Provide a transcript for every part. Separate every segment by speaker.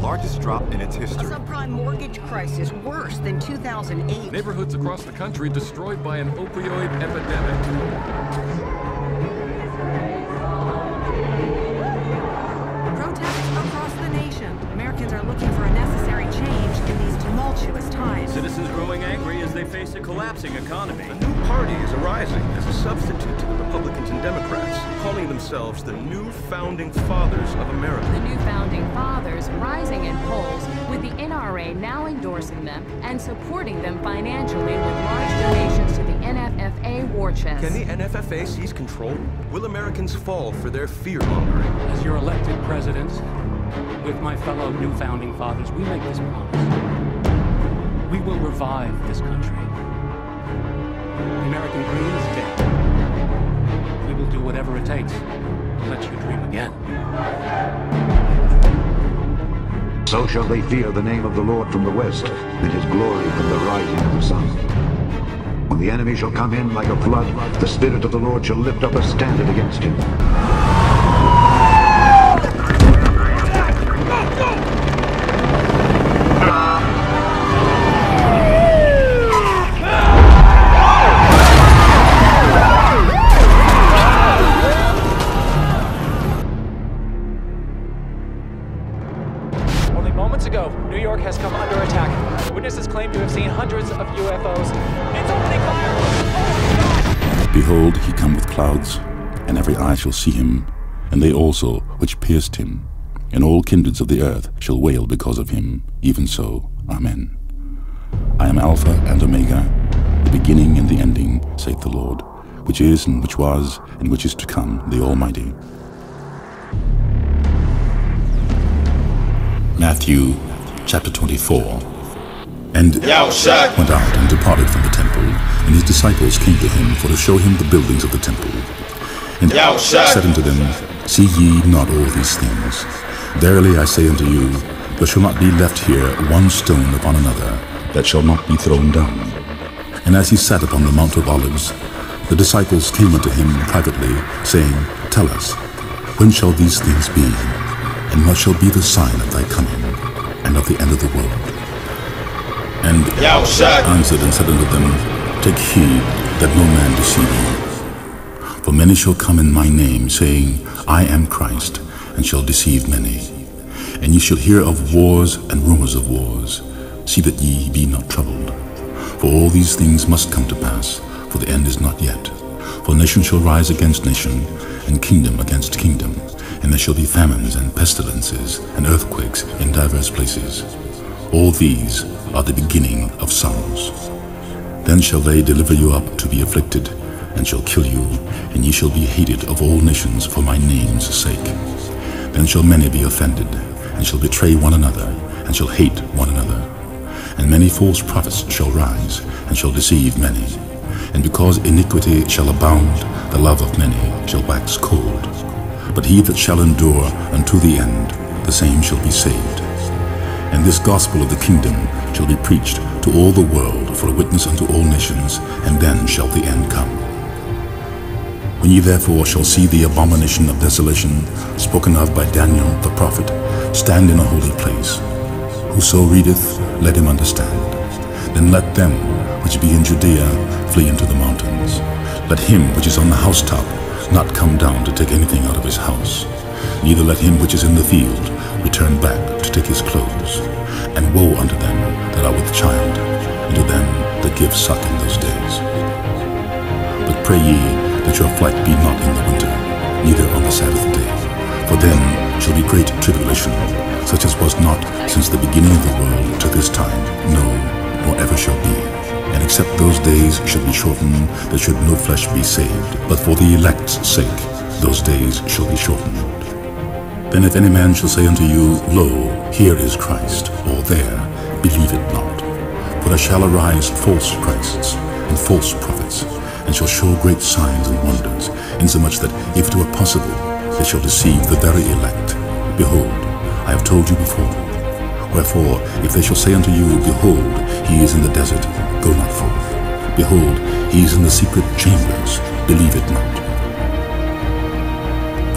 Speaker 1: largest drop in its
Speaker 2: A
Speaker 1: history.
Speaker 2: subprime mortgage crisis worse than 2008.
Speaker 3: Neighborhoods across the country destroyed by an opioid epidemic.
Speaker 4: Protests across the nation. Americans are looking for a necessary change in these tumultuous times.
Speaker 5: Citizens growing angry as they face a collapsing economy.
Speaker 6: A new party is arising as a substitute to the Republicans and Democrats, calling themselves the New Founding Fathers of America.
Speaker 7: The New Founding Fathers rising in polls, with the NRA now endorsing them and supporting them financially with large donations to the NFFA war chest.
Speaker 6: Can the NFFA seize control? Will Americans fall for their fear-mongering?
Speaker 8: As your elected presidents, with my fellow New Founding Fathers, we make this promise. We will revive this country. The American dream is dead. We will do whatever it takes to let you dream again.
Speaker 9: So shall they fear the name of the Lord from the west, and his glory from the rising of the sun. When the enemy shall come in like a flood, the Spirit of the Lord shall lift up a standard against him.
Speaker 10: Moments ago, New York has come under attack. Witnesses claim to have seen hundreds of UFOs. It's opening fire! Oh,
Speaker 11: Behold, he come with clouds, and every eye shall see him, and they also which pierced him, and all kindreds of the earth shall wail because of him. Even so, Amen. I am Alpha and Omega, the beginning and the ending, saith the Lord, which is, and which was, and which is to come, the Almighty. Matthew chapter 24. And went out and departed from the temple, and his disciples came to him for to show him the buildings of the temple. And said unto them, See ye not all these things? Verily I say unto you, there shall not be left here one stone upon another that shall not be thrown down. And as he sat upon the Mount of Olives, the disciples came unto him privately, saying, Tell us, when shall these things be? And what shall be the sign of thy coming, and of the end of the world? And answered and said unto them, Take heed that no man deceive you. For many shall come in my name, saying, I am Christ, and shall deceive many. And ye shall hear of wars and rumors of wars. See that ye be not troubled. For all these things must come to pass, for the end is not yet. For nation shall rise against nation, and kingdom against kingdom. And there shall be famines and pestilences and earthquakes in divers places. All these are the beginning of sorrows. Then shall they deliver you up to be afflicted, and shall kill you, and ye shall be hated of all nations for my name's sake. Then shall many be offended, and shall betray one another, and shall hate one another. And many false prophets shall rise, and shall deceive many. And because iniquity shall abound, the love of many shall wax cold. But he that shall endure unto the end, the same shall be saved. And this gospel of the kingdom shall be preached to all the world for a witness unto all nations, and then shall the end come. When ye therefore shall see the abomination of desolation spoken of by Daniel the prophet stand in a holy place, whoso readeth, let him understand. Then let them which be in Judea flee into the mountains. Let him which is on the housetop not come down to take anything out of his house. Neither let him which is in the field return back to take his clothes. And woe unto them that are with child, and to them that give suck in those days. But pray ye that your flight be not in the winter, neither on the Sabbath day. For then shall be great tribulation, such as was not since the beginning of the world to this time, no, nor ever shall be. And except those days should be shortened, there should no flesh be saved. But for the elect's sake, those days shall be shortened. Then if any man shall say unto you, Lo, here is Christ, or there, believe it not. For there shall arise false Christs and false prophets, and shall show great signs and wonders, insomuch that if it were possible, they shall deceive the very elect. Behold, I have told you before. Wherefore, if they shall say unto you, Behold, he is in the desert, go not forth. Behold, he is in the secret chambers, believe it not.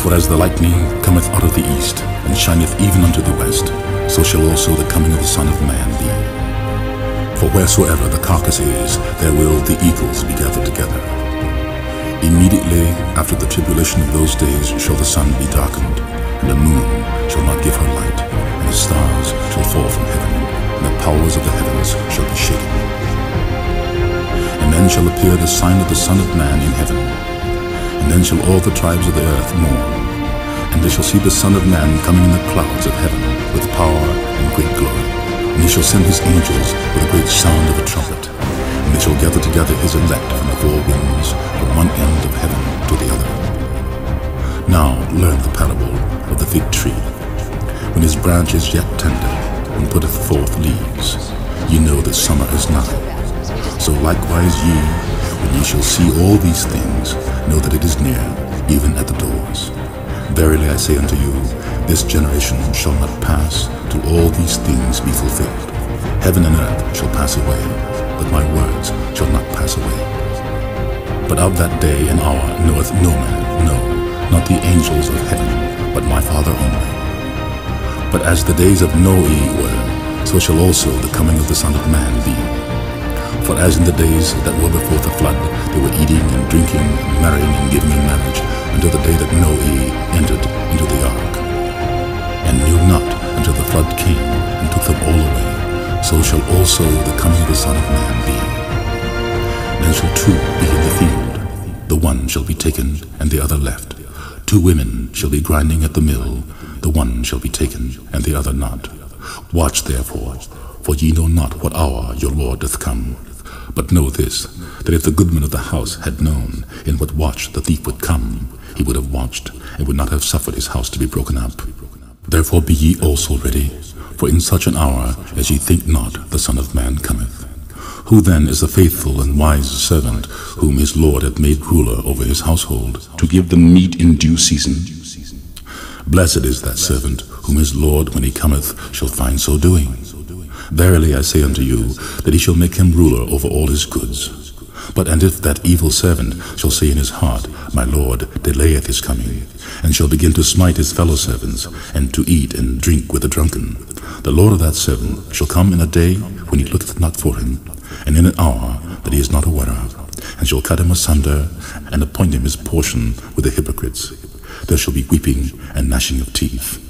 Speaker 11: For as the lightning cometh out of the east, and shineth even unto the west, so shall also the coming of the Son of Man be. For wheresoever the carcass is, there will the eagles be gathered together. Immediately after the tribulation of those days shall the sun be darkened, and the moon shall not give her light, and the stars shall fall from heaven, and the powers of the heavens shall be shaken. And then shall appear the sign of the Son of Man in heaven. And then shall all the tribes of the earth mourn, and they shall see the Son of Man coming in the clouds of heaven with power and great glory. And he shall send his angels with a great sound of a trumpet, and they shall gather together his elect from the four winds, from one end of heaven to the other. Now learn the parable of the fig tree. When his branch is yet tender, and putteth forth leaves, ye know that summer is nigh. So likewise ye, when ye shall see all these things, know that it is near, even at the doors. Verily I say unto you, this generation shall not pass till all these things be fulfilled. Heaven and earth shall pass away, but my words shall not pass away. But of that day and hour knoweth no man, no, not the angels of heaven, but my Father only. But as the days of Noe were, so shall also the coming of the Son of Man be. For as in the days that were before the flood, they were eating and drinking, marrying and giving in marriage, until the day that Noe entered into the ark, and knew not until the flood came and took them all away, so shall also the coming of the Son of Man be. Then shall two be in the field, the one shall be taken and the other left. Two women shall be grinding at the mill, the one shall be taken and the other not. Watch therefore, for ye know not what hour your Lord doth come. But know this, that if the goodman of the house had known in what watch the thief would come, he would have watched, and would not have suffered his house to be broken up. Therefore be ye also ready, for in such an hour as ye think not the Son of Man cometh. Who then is the faithful and wise servant, whom his Lord hath made ruler over his household, to give them meat in due season? Blessed is that servant, whom his Lord, when he cometh, shall find so doing. Verily I say unto you, that he shall make him ruler over all his goods. But and if that evil servant shall say in his heart, My Lord delayeth his coming, and shall begin to smite his fellow servants, and to eat and drink with the drunken, the Lord of that servant shall come in a day when he looketh not for him, and in an hour that he is not aware of, and shall cut him asunder, and appoint him his portion with the hypocrites. There shall be weeping and gnashing of teeth.